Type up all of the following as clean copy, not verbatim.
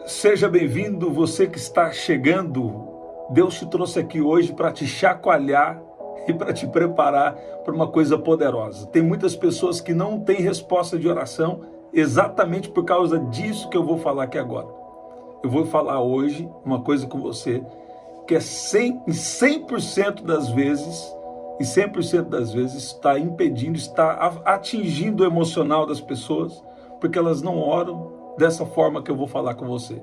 Seja bem-vindo, você que está chegando. Deus te trouxe aqui hoje para te chacoalhar e para te preparar para uma coisa poderosa. Tem muitas pessoas que não têm resposta de oração exatamente por causa disso que eu vou falar aqui agora. Eu vou falar hoje uma coisa com você que é 100% das vezes, e 100% das vezes está impedindo, está atingindo o emocional das pessoas, porque elas não oram dessa forma que eu vou falar com você.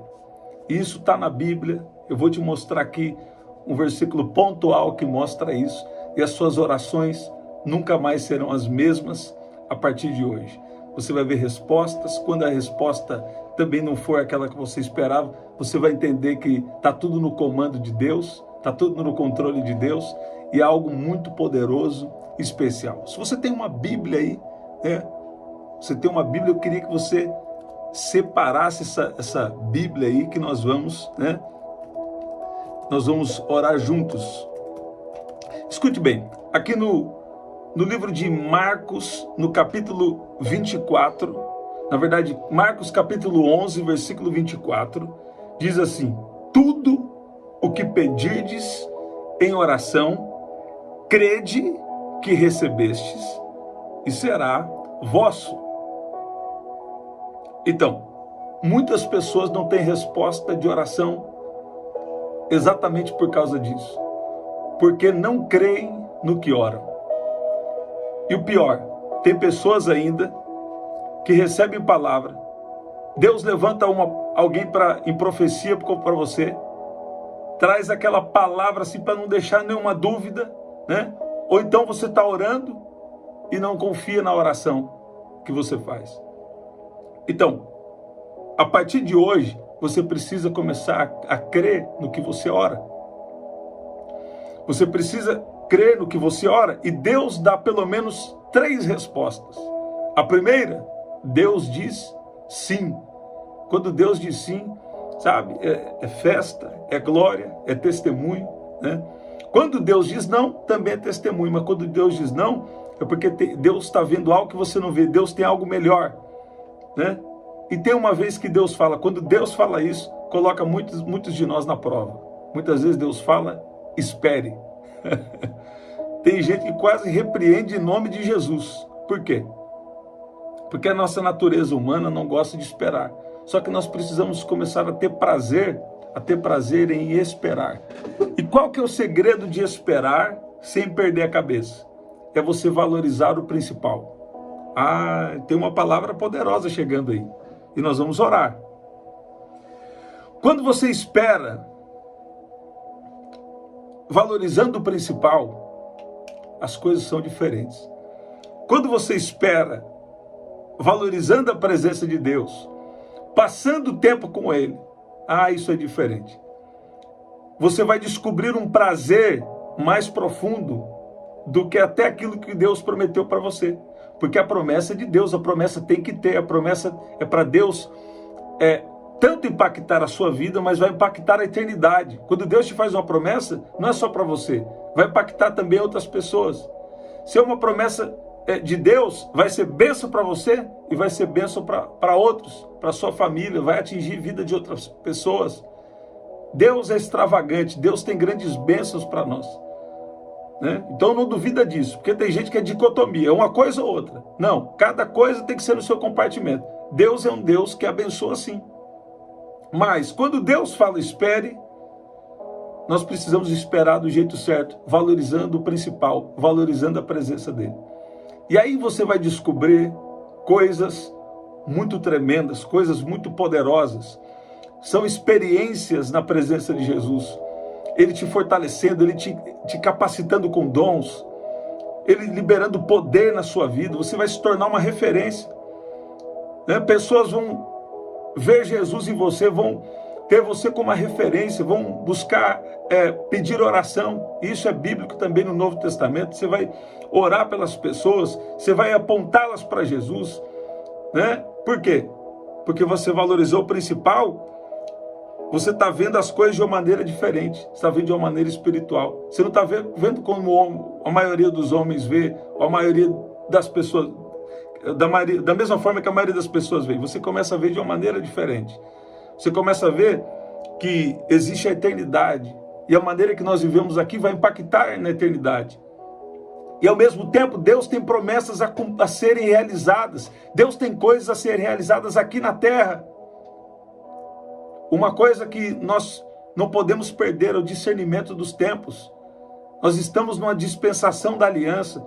Isso está na Bíblia, eu vou te mostrar aqui um versículo pontual que mostra isso, e as suas orações nunca mais serão as mesmas a partir de hoje. Você vai ver respostas, quando a resposta também não for aquela que você esperava, você vai entender que está tudo no comando de Deus, está tudo no controle de Deus, e é algo muito poderoso e especial. Se você tem uma Bíblia aí, você tem uma Bíblia, eu queria que você separasse essa Bíblia aí que nós vamos orar juntos. Escute bem, aqui no livro de Marcos, no capítulo 24, na verdade, Marcos capítulo 11, versículo 24, diz assim: tudo o que pedirdes em oração, crede que recebestes e será vosso. Então, muitas pessoas não têm resposta de oração exatamente por causa disso, porque não creem no que oram. E o pior, tem pessoas ainda que recebem palavra, Deus levanta alguém em profecia para você, traz aquela palavra assim para não deixar nenhuma dúvida, ou então você está orando e não confia na oração que você faz. Então, a partir de hoje, você precisa começar a crer no que você ora. Você precisa crer no que você ora, e Deus dá pelo menos 3 respostas. A primeira, Deus diz sim. Quando Deus diz sim, sabe, é festa, é glória, é testemunho, Quando Deus diz não, também é testemunho, mas quando Deus diz não, é porque Deus está vendo algo que você não vê, Deus tem algo melhor, E tem uma vez que Deus fala, quando Deus fala isso, coloca muitos de nós na prova. Muitas vezes Deus fala, espere. Tem gente que quase repreende em nome de Jesus. Por quê? Porque a nossa natureza humana não gosta de esperar. Só que nós precisamos começar a ter prazer em esperar. E qual que é o segredo de esperar sem perder a cabeça? É você valorizar o principal. Tem uma palavra poderosa chegando aí. E nós vamos orar. Quando você espera, valorizando o principal, as coisas são diferentes. Quando você espera, valorizando a presença de Deus, passando tempo com Ele, isso é diferente. Você vai descobrir um prazer mais profundo do que até aquilo que Deus prometeu para você. Porque a promessa é de Deus, a promessa tem que ter, a promessa é para Deus tanto impactar a sua vida, mas vai impactar a eternidade. Quando Deus te faz uma promessa, não é só para você, vai impactar também outras pessoas. Se é uma promessa de Deus, vai ser bênção para você e vai ser bênção para outros, para sua família, vai atingir a vida de outras pessoas. Deus é extravagante, Deus tem grandes bênçãos para nós. Então não duvida disso, porque tem gente que é dicotomia, é uma coisa ou outra. Não, cada coisa tem que ser no seu compartimento. Deus é um Deus que abençoa sim. Mas quando Deus fala espere, nós precisamos esperar do jeito certo, valorizando o principal, valorizando a presença dele. E aí você vai descobrir coisas muito tremendas, coisas muito poderosas. São experiências na presença de Jesus. Ele te fortalecendo, Ele te capacitando com dons, Ele liberando poder na sua vida, você vai se tornar uma referência. Pessoas vão ver Jesus em você, vão ter você como uma referência, vão buscar pedir oração. Isso é bíblico também no Novo Testamento. Você vai orar pelas pessoas, você vai apontá-las para Jesus. Por quê? Porque você valorizou o principal. Você está vendo as coisas de uma maneira diferente. Você está vendo de uma maneira espiritual. Você não está vendo como a maioria dos homens vê, ou a maioria das pessoas, da mesma forma que a maioria das pessoas vê. Você começa a ver de uma maneira diferente. Você começa a ver que existe a eternidade. E a maneira que nós vivemos aqui vai impactar na eternidade. E ao mesmo tempo, Deus tem promessas a serem realizadas. Deus tem coisas a serem realizadas aqui na terra. Uma coisa que nós não podemos perder é o discernimento dos tempos. Nós estamos numa dispensação da aliança.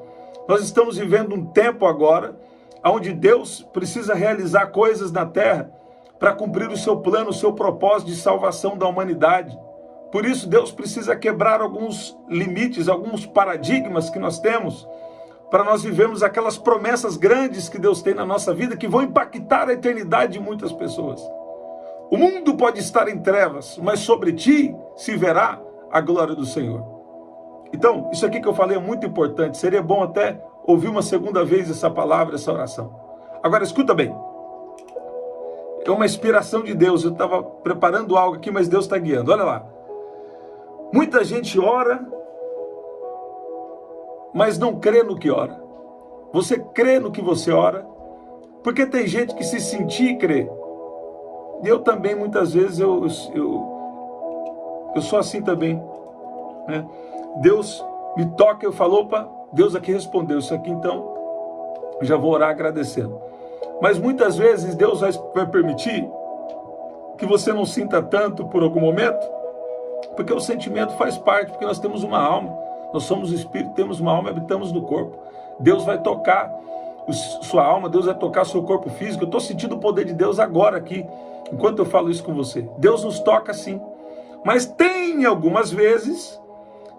Nós estamos vivendo um tempo agora onde Deus precisa realizar coisas na terra para cumprir o seu plano, o seu propósito de salvação da humanidade. Por isso, Deus precisa quebrar alguns limites, alguns paradigmas que nós temos, para nós vivermos aquelas promessas grandes que Deus tem na nossa vida, que vão impactar a eternidade de muitas pessoas. O mundo pode estar em trevas, mas sobre ti se verá a glória do Senhor. Então, isso aqui que eu falei é muito importante. Seria bom até ouvir uma segunda vez essa palavra, essa oração. Agora, escuta bem. É uma inspiração de Deus. Eu estava preparando algo aqui, mas Deus está guiando. Olha lá. Muita gente ora, mas não crê no que ora. Você crê no que você ora? Porque tem gente que se sentir crê. E eu também, muitas vezes, eu sou assim também. Né? Deus me toca, eu falo, opa, Deus aqui respondeu isso aqui, então já vou orar agradecendo. Mas muitas vezes Deus vai permitir que você não sinta tanto por algum momento, porque o sentimento faz parte, porque nós temos uma alma, nós somos espírito, temos uma alma e habitamos no corpo. Deus vai tocar sua alma, Deus vai tocar seu corpo físico. Eu estou sentindo o poder de Deus agora aqui, enquanto eu falo isso com você. Deus nos toca sim, mas tem algumas vezes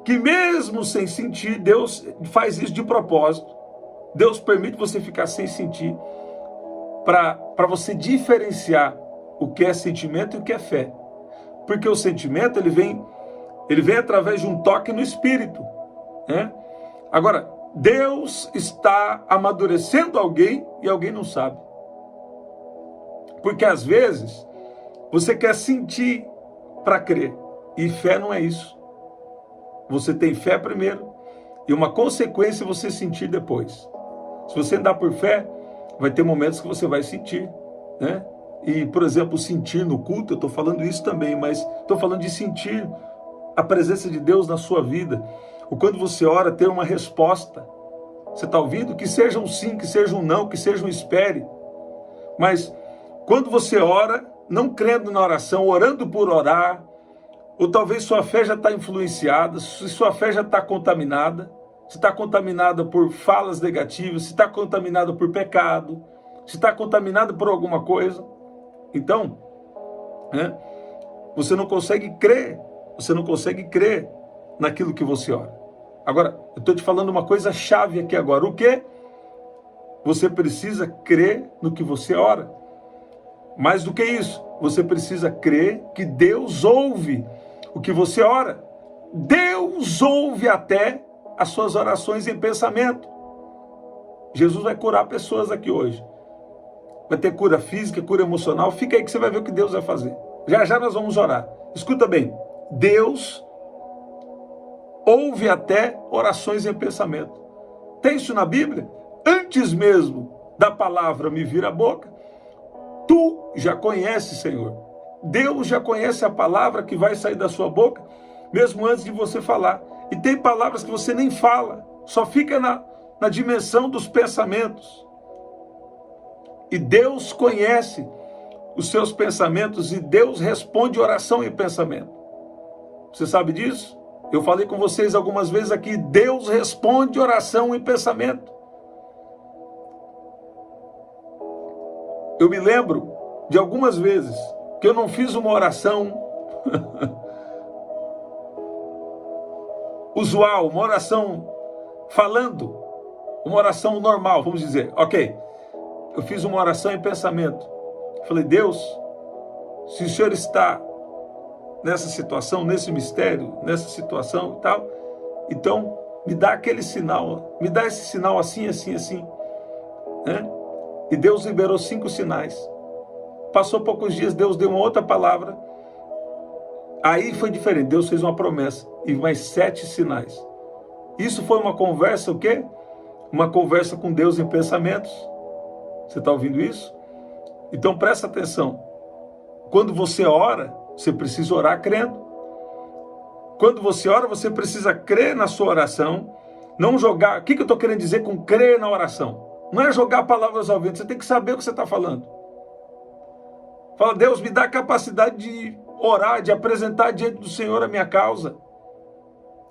que mesmo sem sentir, Deus faz isso de propósito. Deus permite você ficar sem sentir, para você diferenciar o que é sentimento e o que é fé. Porque o sentimento, ele vem através de um toque no espírito, né? Agora, Deus está amadurecendo alguém e alguém não sabe. Porque às vezes, você quer sentir para crer. E fé não é isso. Você tem fé primeiro e uma consequência você sentir depois. Se você andar por fé, vai ter momentos que você vai sentir, né? E, por exemplo, sentir no culto, eu estou falando isso também, mas estou falando de sentir a presença de Deus na sua vida. Ou quando você ora, ter uma resposta. Você está ouvindo? Que seja um sim, que seja um não, que seja um espere. Mas quando você ora, não crendo na oração, orando por orar, ou talvez sua fé já está influenciada, se sua fé já está contaminada, se está contaminada por falas negativas, se está contaminada por pecado, se está contaminada por alguma coisa, então, né, você não consegue crer naquilo que você ora. Agora, eu estou te falando uma coisa chave aqui agora. O quê? Você precisa crer no que você ora. Mais do que isso, você precisa crer que Deus ouve o que você ora. Deus ouve até as suas orações em pensamento. Jesus vai curar pessoas aqui hoje. Vai ter cura física, cura emocional. Fica aí que você vai ver o que Deus vai fazer. Já já nós vamos orar. Escuta bem. Deus ouve até orações em pensamento. Tem isso na Bíblia? Antes mesmo da palavra me vir à boca, tu já conheces, Senhor. Deus já conhece a palavra que vai sair da sua boca, mesmo antes de você falar. E tem palavras que você nem fala, só fica na dimensão dos pensamentos. E Deus conhece os seus pensamentos e Deus responde oração em pensamento. Você sabe disso? Eu falei com vocês algumas vezes aqui, Deus responde oração em pensamento. Eu me lembro de algumas vezes que eu não fiz uma oração usual, uma oração falando, uma oração normal, vamos dizer. Ok, eu fiz uma oração em pensamento. Falei, Deus, se o Senhor está nessa situação, nesse mistério, nessa situação e tal, então me dá aquele sinal, me dá esse sinal assim, assim, assim, né? E Deus liberou 5 sinais. Passou poucos dias, Deus deu uma outra palavra. Aí foi diferente, Deus fez uma promessa e mais 7 sinais. Isso foi uma conversa, o quê? Uma conversa com Deus em pensamentos. Você está ouvindo isso? Então presta atenção. quando você ora, você precisa orar crendo. Quando você ora, você precisa crer na sua oração, não jogar. O que eu estou querendo dizer com crer na oração? Não é jogar palavras ao vento, você tem que saber o que você está falando. Fala, Deus, me dá a capacidade de orar, de apresentar diante do Senhor a minha causa.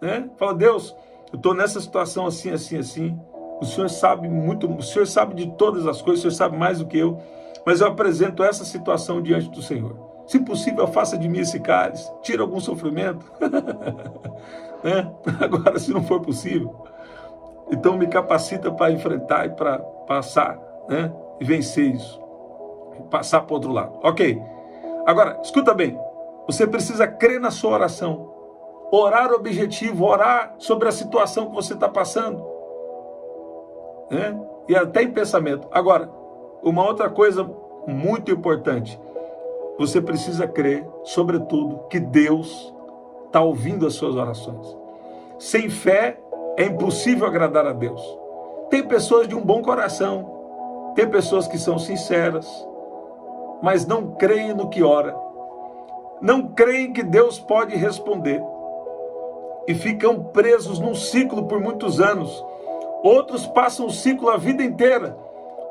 Né? Fala, Deus, eu estou nessa situação assim, assim, assim. O Senhor sabe muito, o Senhor sabe de todas as coisas, o Senhor sabe mais do que eu, mas eu apresento essa situação diante do Senhor. Se possível, faça de mim esse cálice, tira algum sofrimento. Né? Agora, se não for possível, então me capacita para enfrentar e para passar, né? E vencer isso. Passar para o outro lado. Ok. Agora, escuta bem. Você precisa crer na sua oração. Orar objetivo, orar sobre a situação que você está passando. Né? E até em pensamento. Agora, uma outra coisa muito importante. Você precisa crer, sobretudo, que Deus está ouvindo as suas orações. Sem fé, é impossível agradar a Deus. Tem pessoas de um bom coração, tem pessoas que são sinceras, mas não creem no que ora. Não creem que Deus pode responder. E ficam presos num ciclo por muitos anos. Outros passam o ciclo a vida inteira,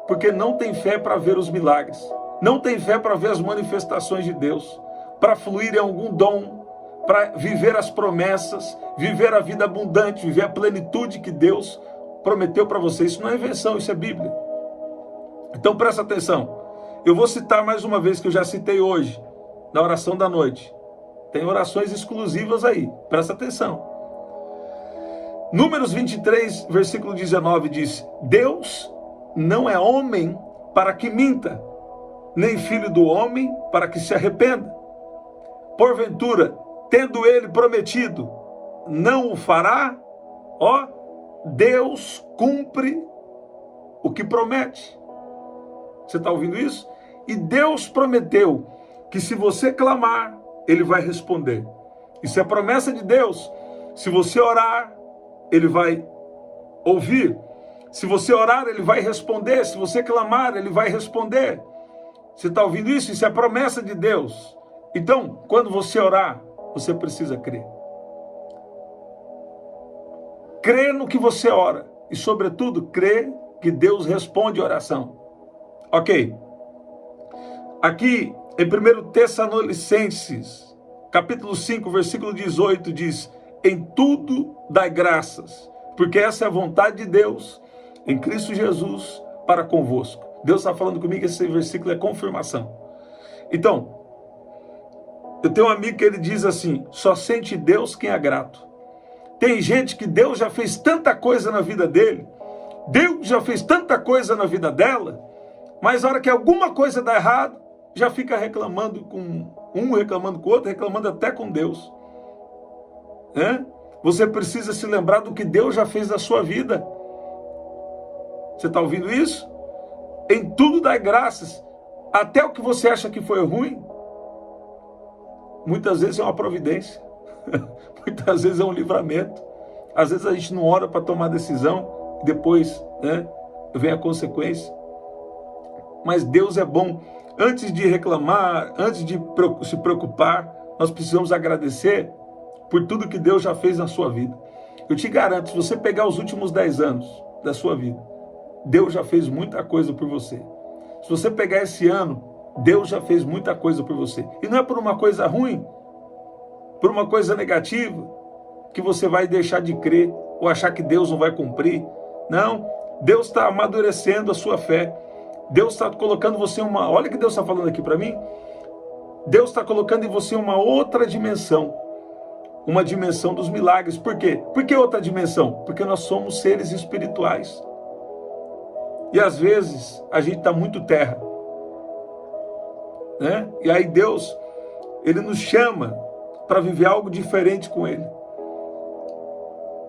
porque não tem fé para ver os milagres. Não tem fé para ver as manifestações de Deus, para fluir em algum dom, para viver as promessas, viver a vida abundante, viver a plenitude que Deus prometeu para você. Isso não é invenção, isso é Bíblia. Então presta atenção. Eu vou citar mais uma vez, que eu já citei hoje, na oração da noite. Tem orações exclusivas aí, presta atenção. Números 23, versículo 19 diz: Deus não é homem para que minta, nem filho do homem para que se arrependa. Porventura, tendo ele prometido, não o fará? Ó, Deus cumpre o que promete. Você está ouvindo isso? E Deus prometeu que se você clamar, Ele vai responder. Isso é promessa de Deus. Se você orar, Ele vai ouvir. Se você orar, Ele vai responder. Se você clamar, Ele vai responder. Você está ouvindo isso? Isso é promessa de Deus. Então, quando você orar, você precisa crer. Crer no que você ora. E, sobretudo, crer que Deus responde a oração. Ok. Aqui, em 1 Tessalonicenses, capítulo 5, versículo 18, diz: em tudo dai graças, porque essa é a vontade de Deus, em Cristo Jesus, para convosco. Deus está falando comigo, esse versículo é confirmação. Então, eu tenho um amigo que ele diz assim: só sente Deus quem é grato. Tem gente que Deus já fez tanta coisa na vida dele, Deus já fez tanta coisa na vida dela, mas na hora que alguma coisa dá errado, já fica reclamando com um, reclamando com o outro, reclamando até com Deus. Você precisa se lembrar do que Deus já fez na sua vida. Você está ouvindo isso? Em tudo dá graças, até o que você acha que foi ruim, muitas vezes é uma providência, muitas vezes é um livramento. Às vezes a gente não ora para tomar decisão, depois vem a consequência. Mas Deus é bom. Antes de reclamar, antes de se preocupar, nós precisamos agradecer por tudo que Deus já fez na sua vida. Eu te garanto, se você pegar os últimos 10 anos da sua vida, Deus já fez muita coisa por você. Se você pegar esse ano, Deus já fez muita coisa por você. E não é por uma coisa ruim, por uma coisa negativa, que você vai deixar de crer ou achar que Deus não vai cumprir. Não, Deus está amadurecendo a sua fé. Deus está colocando você olha o que Deus está falando aqui para mim. Deus está colocando em você uma outra dimensão. Uma dimensão dos milagres. Por quê? Por que outra dimensão? Porque nós somos seres espirituais. E às vezes a gente está muito terra. E aí Deus, Ele nos chama para viver algo diferente com Ele.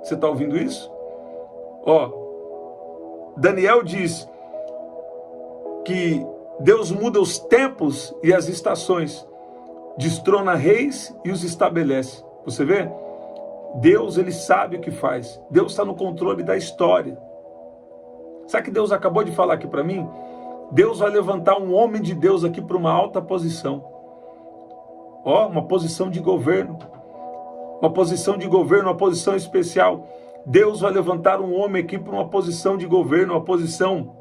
Você está ouvindo isso? Daniel diz que Deus muda os tempos e as estações, destrona reis e os estabelece. Você vê? Deus, Ele sabe o que faz. Deus está no controle da história. Sabe o que Deus acabou de falar aqui para mim? Deus vai levantar um homem de Deus aqui para uma alta posição. Ó, uma posição de governo. Uma posição de governo, uma posição especial. Deus vai levantar um homem aqui para uma posição de governo, uma posição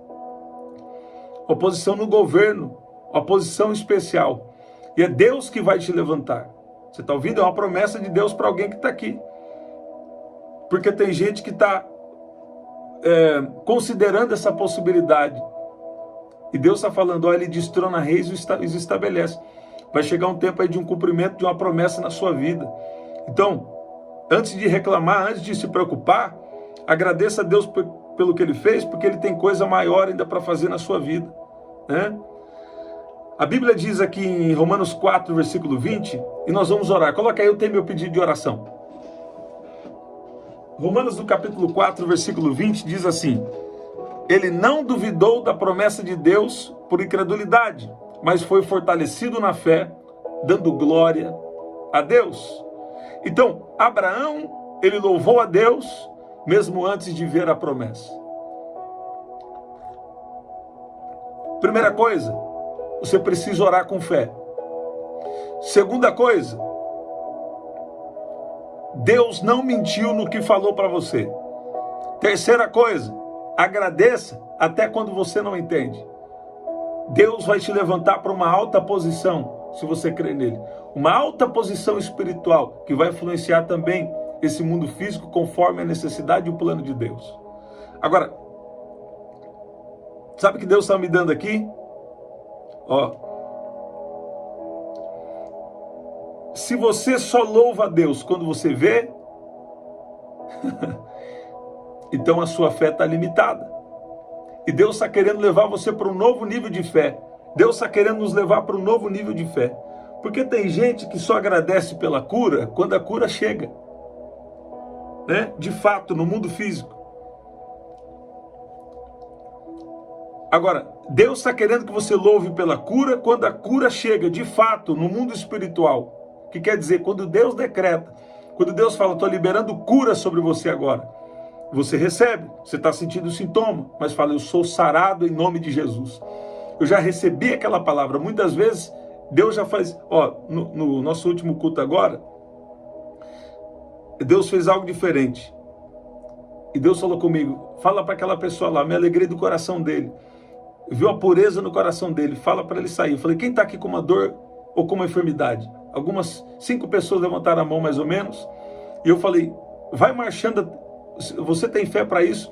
no governo, uma posição especial. E é Deus que vai te levantar. Você está ouvindo? É uma promessa de Deus para alguém que está aqui. Porque tem gente que está considerando essa possibilidade. E Deus está falando, ó, ele destrona reis e os estabelece. Vai chegar um tempo aí de um cumprimento de uma promessa na sua vida. Então, antes de reclamar, antes de se preocupar, agradeça a Deus pelo que ele fez, porque ele tem coisa maior ainda para fazer na sua vida, né? A Bíblia diz aqui em Romanos 4, versículo 20, e nós vamos orar. Coloca aí, eu tenho meu pedido de oração. Romanos no capítulo 4, versículo 20, diz assim: ele não duvidou da promessa de Deus por incredulidade, mas foi fortalecido na fé, dando glória a Deus. Então, Abraão, ele louvou a Deus, mesmo antes de ver a promessa. Primeira coisa, você precisa orar com fé. Segunda coisa, Deus não mentiu no que falou para você. Terceira coisa, agradeça até quando você não entende. Deus vai te levantar para uma alta posição, se você crer nele. Uma alta posição espiritual, que vai influenciar também esse mundo físico conforme a necessidade e o plano de Deus. Agora, sabe o que Deus está me dando aqui? Ó, se você só louva a Deus quando você vê, então a sua fé está limitada. E Deus está querendo levar você para um novo nível de fé. Deus está querendo nos levar para um novo nível de fé. Porque tem gente que só agradece pela cura quando a cura chega, né? De fato, no mundo físico. Agora, Deus está querendo que você louve pela cura quando a cura chega, de fato, no mundo espiritual. Que quer dizer, quando Deus decreta, quando Deus fala, estou liberando cura sobre você agora. Você recebe, você está sentindo o sintoma, mas fala, eu sou sarado em nome de Jesus. Eu já recebi aquela palavra. Muitas vezes, Deus já faz... Ó, no nosso último culto agora, Deus fez algo diferente. E Deus falou comigo, fala para aquela pessoa lá, me alegrei do coração dele. Viu a pureza no coração dele, fala para ele sair. Eu falei, quem está aqui com uma dor ou com uma enfermidade? Algumas 5 pessoas levantaram a mão mais ou menos. E eu falei, vai marchando, você tem fé para isso?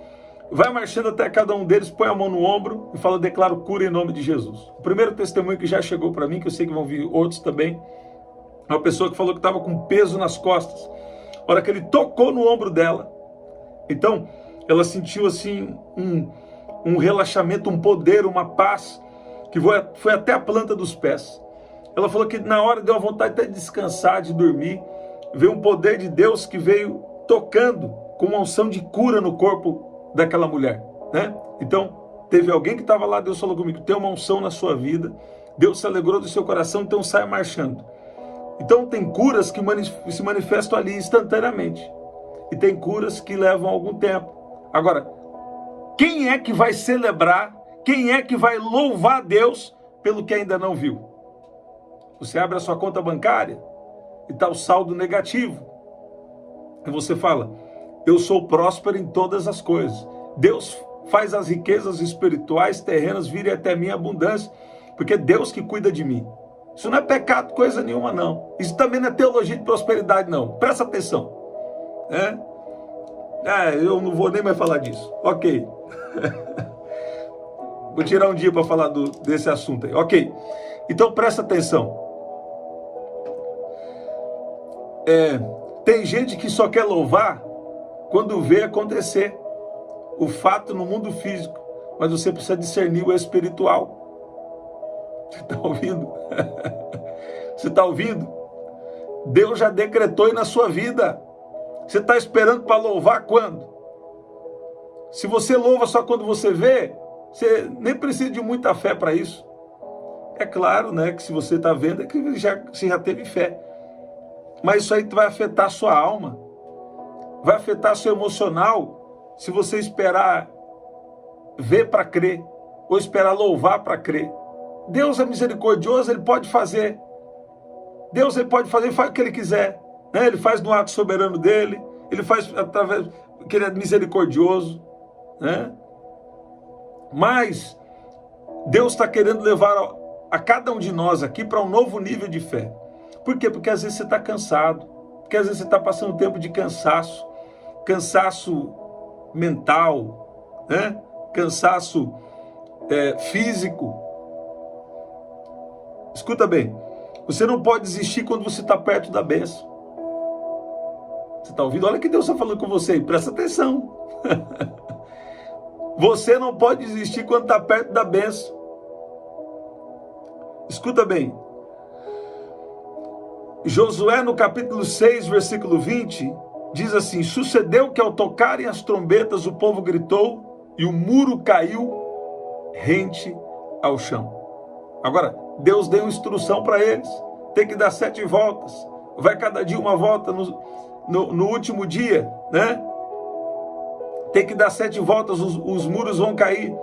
Vai marchando até cada um deles, põe a mão no ombro e fala, eu declaro cura em nome de Jesus. O primeiro testemunho que já chegou para mim, que eu sei que vão vir outros também, é uma pessoa que falou que estava com peso nas costas. A hora que ele tocou no ombro dela, então ela sentiu assim um relaxamento, um poder, uma paz, que foi até a planta dos pés. Ela falou que na hora deu a vontade até de descansar, de dormir. Veio um poder de Deus que veio tocando com uma unção de cura no corpo daquela mulher, né? Então, teve alguém que estava lá, Deus falou comigo, tem uma unção na sua vida, Deus se alegrou do seu coração, então saia marchando. Então tem curas que se manifestam ali instantaneamente. E tem curas que levam algum tempo. Agora, quem é que vai celebrar, quem é que vai louvar a Deus pelo que ainda não viu? Você abre a sua conta bancária e está o saldo negativo. E você fala, eu sou próspero em todas as coisas. Deus faz as riquezas espirituais, terrenas, virem até mim em abundância, porque é Deus que cuida de mim. Isso não é pecado, coisa nenhuma, não. Isso também não é teologia de prosperidade, não. Presta atenção. Eu não vou nem mais falar disso. Ok. Vou tirar um dia para falar desse assunto aí. Ok. Então presta atenção. Tem gente que só quer louvar quando vê acontecer o fato no mundo físico, mas você precisa discernir o espiritual. Você está ouvindo? Você está ouvindo? Deus já decretou aí na sua vida. Você está esperando para louvar quando? Se você louva só quando você vê, você nem precisa de muita fé para isso. É claro, né, que se você está vendo, é que você já teve fé. Mas isso aí vai afetar a sua alma. Vai afetar seu emocional se você esperar ver para crer, ou esperar louvar para crer. Deus é misericordioso, Ele pode fazer Deus ele pode fazer, ele faz o que ele quiser, né? Ele faz no ato soberano dele, ele faz através que ele é misericordioso, né? Mas Deus está querendo levar a cada um de nós aqui para um novo nível de fé. Por quê? Porque às vezes você está cansado, porque às vezes você está passando um tempo de cansaço, cansaço mental, né? Cansaço físico. Escuta bem, você não pode desistir quando você está perto da bênção. Você está ouvindo? Olha o que Deus está falando com você aí, presta atenção. Você não pode desistir quando está perto da bênção. Escuta bem. Josué no capítulo 6, versículo 20, diz assim: sucedeu que ao tocarem as trombetas o povo gritou e o muro caiu rente ao chão. Agora, Deus deu instrução para eles, tem que dar 7 voltas, vai cada dia uma volta no último dia, né? Tem que dar 7 voltas, os muros vão cair.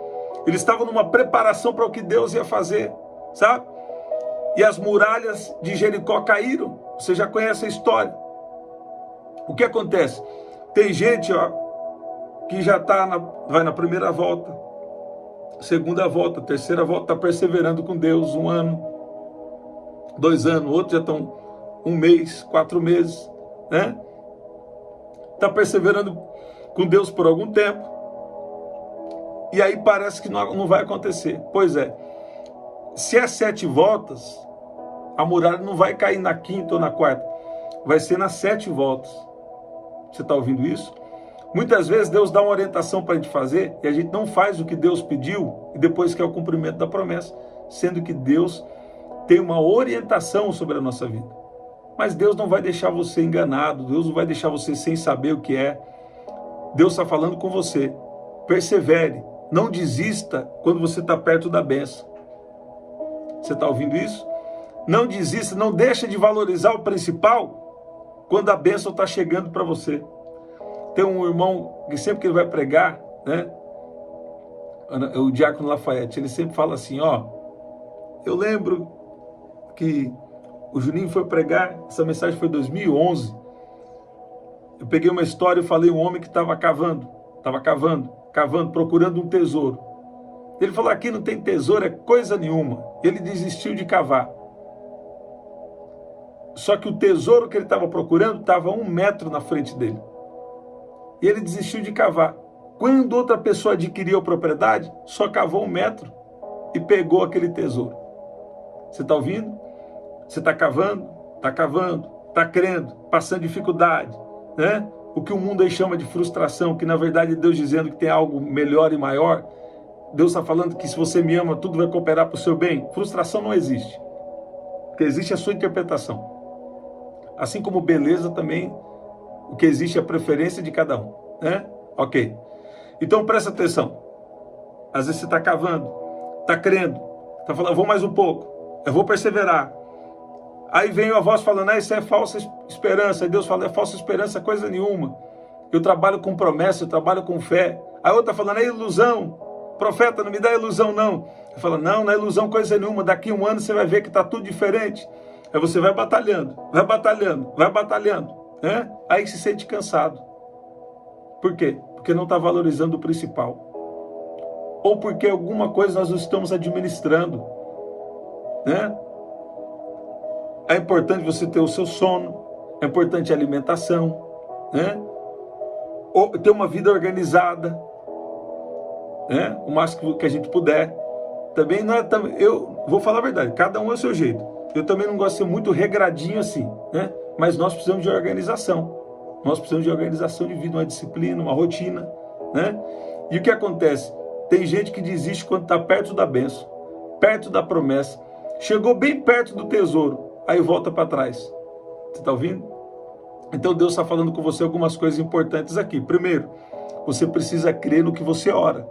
Eles estavam numa preparação para o que Deus ia fazer, sabe? E as muralhas de Jericó caíram. Você já conhece a história. O que acontece? Tem gente, ó, que já vai na primeira volta, segunda volta, terceira volta, está perseverando com Deus 1 ano, 2 anos, outros já estão 1 mês, 4 meses, né? Está perseverando com Deus por algum tempo, e aí parece que não vai acontecer. Pois é, se é 7 voltas, a muralha não vai cair na 5ª ou na 4ª, vai ser nas 7 voltas. Você está ouvindo isso? Muitas vezes Deus dá uma orientação para a gente fazer, e a gente não faz o que Deus pediu, e depois quer o cumprimento da promessa, sendo que Deus tem uma orientação sobre a nossa vida. Mas Deus não vai deixar você enganado, Deus não vai deixar você sem saber o que é. Deus está falando com você. Persevere, não desista quando você está perto da bênção. Você está ouvindo isso? Não desista, não deixa de valorizar o principal quando a bênção está chegando para você. Tem um irmão que sempre que ele vai pregar, né? O diácono Lafayette, ele sempre fala assim, ó, eu lembro que o Juninho foi pregar, essa mensagem foi em 2011, eu peguei uma história e falei um homem que estava cavando, procurando um tesouro. Ele falou, aqui não tem tesouro, é coisa nenhuma. Ele desistiu de cavar. Só que o tesouro que ele estava procurando estava 1 metro na frente dele. E ele desistiu de cavar. Quando outra pessoa adquiriu a propriedade, só cavou 1 metro e pegou aquele tesouro. Você está ouvindo? Você está cavando, está crendo, passando dificuldade, né? O que o mundo aí chama de frustração, que na verdade é Deus dizendo que tem algo melhor e maior. Deus está falando que se você me ama, tudo vai cooperar para o seu bem. Frustração não existe. O que existe é a sua interpretação. Assim como beleza também, o que existe é a preferência de cada um, né? Ok. Então presta atenção. Às vezes você está cavando, está crendo, está falando, eu vou mais um pouco, eu vou perseverar. Aí vem a voz falando, isso é falsa esperança. Aí Deus fala, é falsa esperança coisa nenhuma. Eu trabalho com promessa, eu trabalho com fé. Aí outra falando, é ilusão. Profeta, não me dá ilusão não. Ele fala, não é ilusão coisa nenhuma. Daqui 1 ano você vai ver que está tudo diferente. Aí você vai batalhando, né? Aí se sente cansado. Por quê? Porque não está valorizando o principal. Ou porque alguma coisa nós não estamos administrando, né? É importante você ter o seu sono, é importante a alimentação, né? Ou ter uma vida organizada, né? O máximo que a gente puder. Também não é... Eu vou falar a verdade, cada um é o seu jeito. Eu também não gosto de ser muito regradinho assim, né? Mas nós precisamos de organização. Nós precisamos de organização de vida, uma disciplina, uma rotina, né? E o que acontece? Tem gente que desiste quando está perto da bênção, perto da promessa. Chegou bem perto do tesouro, aí volta para trás. Você está ouvindo? Então Deus está falando com você algumas coisas importantes aqui. Primeiro, você precisa crer no que você ora.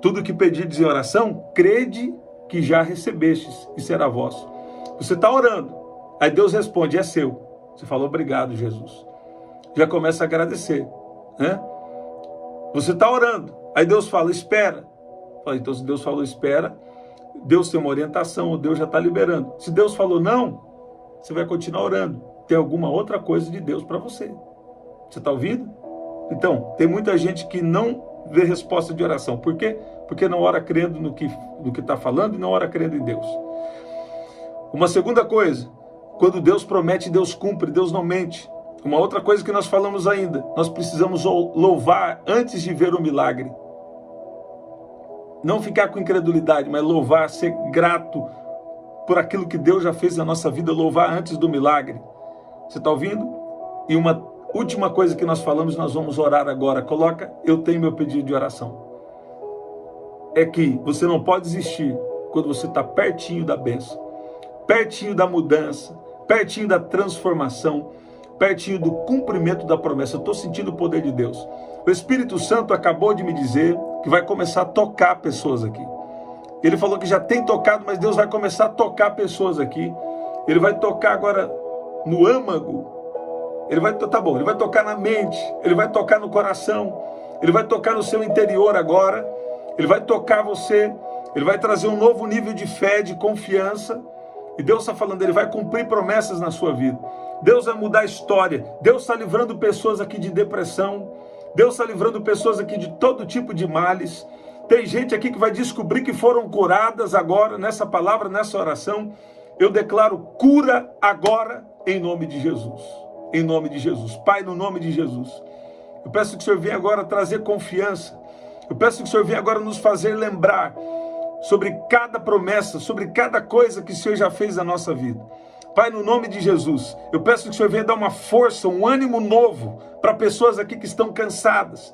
Tudo que pedirdes em oração, crede que já recebestes e será vosso. Você está orando, aí Deus responde, é seu. Você fala, obrigado, Jesus. Já começa a agradecer, né? Você está orando, aí Deus fala, espera. Então, se Deus falou, espera, Deus tem uma orientação, o Deus já está liberando. Se Deus falou não, você vai continuar orando. Tem alguma outra coisa de Deus para você. Você está ouvindo? Então, tem muita gente que não vê resposta de oração. Por quê? Porque não ora crendo no que está falando e não ora crendo em Deus. Uma segunda coisa, quando Deus promete, Deus cumpre, Deus não mente. Uma outra coisa que nós falamos ainda, nós precisamos louvar antes de ver o milagre. Não ficar com incredulidade, mas louvar, ser grato por aquilo que Deus já fez na nossa vida, louvar antes do milagre. Você está ouvindo? E uma última coisa que nós falamos, nós vamos orar agora. Coloca, eu tenho meu pedido de oração. É que você não pode desistir quando você está pertinho da bênção, pertinho da mudança, pertinho da transformação, pertinho do cumprimento da promessa. Eu estou sentindo o poder de Deus. O Espírito Santo acabou de me dizer que vai começar a tocar pessoas aqui. Ele falou que já tem tocado, mas Deus vai começar a tocar pessoas aqui. Ele vai tocar agora no âmago. Ele vai tocar na mente, ele vai tocar no coração, ele vai tocar no seu interior agora, ele vai tocar você, ele vai trazer um novo nível de fé, de confiança. E Deus está falando, ele vai cumprir promessas na sua vida. Deus vai mudar a história. Deus está livrando pessoas aqui de depressão. Deus está livrando pessoas aqui de todo tipo de males. Tem gente aqui que vai descobrir que foram curadas agora, nessa palavra, nessa oração. Eu declaro cura agora, em nome de Jesus. Em nome de Jesus. Pai, no nome de Jesus. Eu peço que o Senhor venha agora trazer confiança. Eu peço que o Senhor venha agora nos fazer lembrar sobre cada promessa, sobre cada coisa que o Senhor já fez na nossa vida. Pai, no nome de Jesus, eu peço que o Senhor venha dar uma força, um ânimo novo para pessoas aqui que estão cansadas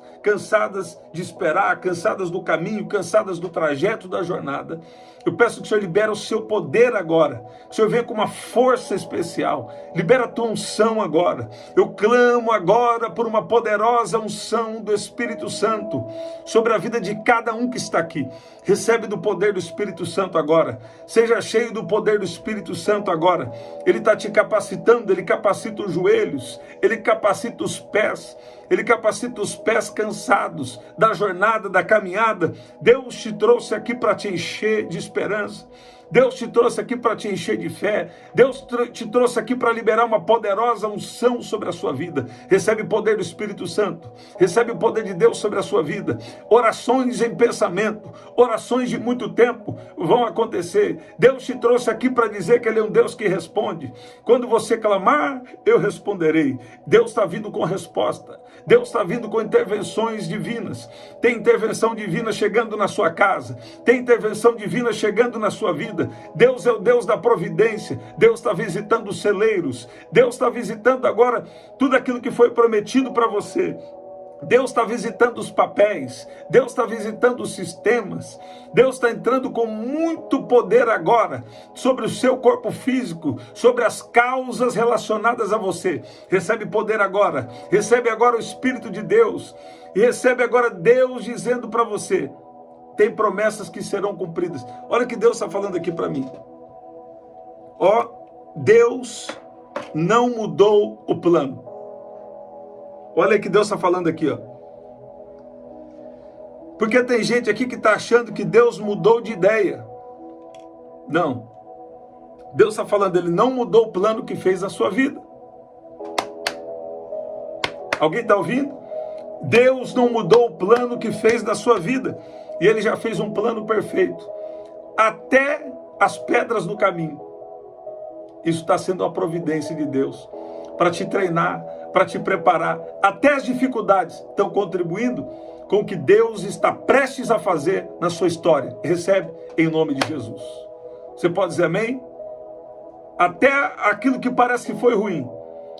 de esperar, cansadas do caminho, cansadas do trajeto da jornada. Eu peço que o Senhor libere o seu poder agora. Que o Senhor venha com uma força especial. Libera a tua unção agora. Eu clamo agora por uma poderosa unção do Espírito Santo sobre a vida de cada um que está aqui. Recebe do poder do Espírito Santo agora. Seja cheio do poder do Espírito Santo agora. Ele está te capacitando, ele capacita os joelhos, ele capacita os pés. Ele capacita os pés cansados da jornada, da caminhada. Deus te trouxe aqui para te encher de esperança. Deus te trouxe aqui para te encher de fé. Deus te trouxe aqui para liberar uma poderosa unção sobre a sua vida. Recebe o poder do Espírito Santo. Recebe o poder de Deus sobre a sua vida. Orações em pensamento, orações de muito tempo vão acontecer. Deus te trouxe aqui para dizer que Ele é um Deus que responde. Quando você clamar, eu responderei. Deus está vindo com resposta. Deus está vindo com intervenções divinas. Tem intervenção divina chegando na sua casa. Tem intervenção divina chegando na sua vida. Deus é o Deus da providência. Deus está visitando os celeiros. Deus está visitando agora tudo aquilo que foi prometido para você. Deus está visitando os papéis. Deus está visitando os sistemas. Deus está entrando com muito poder agora sobre o seu corpo físico, sobre as causas relacionadas a você. Recebe poder agora. Recebe agora o Espírito de Deus. E recebe agora Deus dizendo para você: tem promessas que serão cumpridas. Olha o que Deus está falando aqui para mim. Ó, Deus não mudou o plano. Olha o que Deus está falando aqui, ó. Porque tem gente aqui que está achando que Deus mudou de ideia. Não. Deus está falando, Ele não mudou o plano que fez na sua vida. Alguém está ouvindo? Deus não mudou o plano que fez na sua vida. E Ele já fez um plano perfeito. Até as pedras no caminho. Isso está sendo uma providência de Deus. Para te treinar, para te preparar. Até as dificuldades estão contribuindo com o que Deus está prestes a fazer na sua história. Recebe em nome de Jesus. Você pode dizer amém? Até aquilo que parece que foi ruim.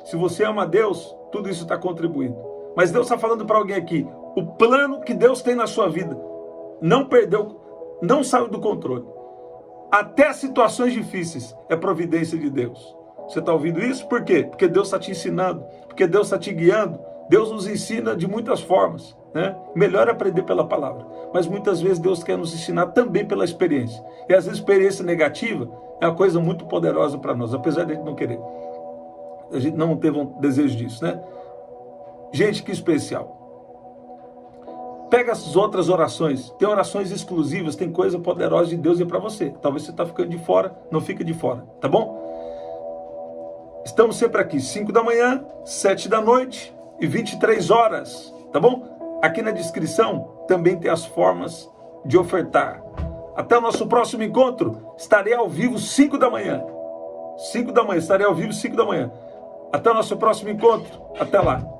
Se você ama Deus, tudo isso está contribuindo. Mas Deus está falando para alguém aqui. O plano que Deus tem na sua vida não perdeu, não saiu do controle. Até situações difíceis é providência de Deus. Você está ouvindo isso? Por quê? Porque Deus está te ensinando, porque Deus está te guiando. Deus nos ensina de muitas formas, né? Melhor é aprender pela palavra. Mas muitas vezes Deus quer nos ensinar também pela experiência. E às vezes a experiência negativa é uma coisa muito poderosa para nós, apesar de a gente não querer. A gente não teve um desejo disso, né? Gente, que especial. Pega as outras orações. Tem orações exclusivas, tem coisa poderosa de Deus para você. Talvez você está ficando de fora, não fique de fora, tá bom? Estamos sempre aqui, 5 da manhã, 7 da noite e 23 horas, tá bom? Aqui na descrição também tem as formas de ofertar. Até o nosso próximo encontro, estarei ao vivo 5 da manhã. 5 da manhã, estarei ao vivo 5 da manhã. Até o nosso próximo encontro, até lá.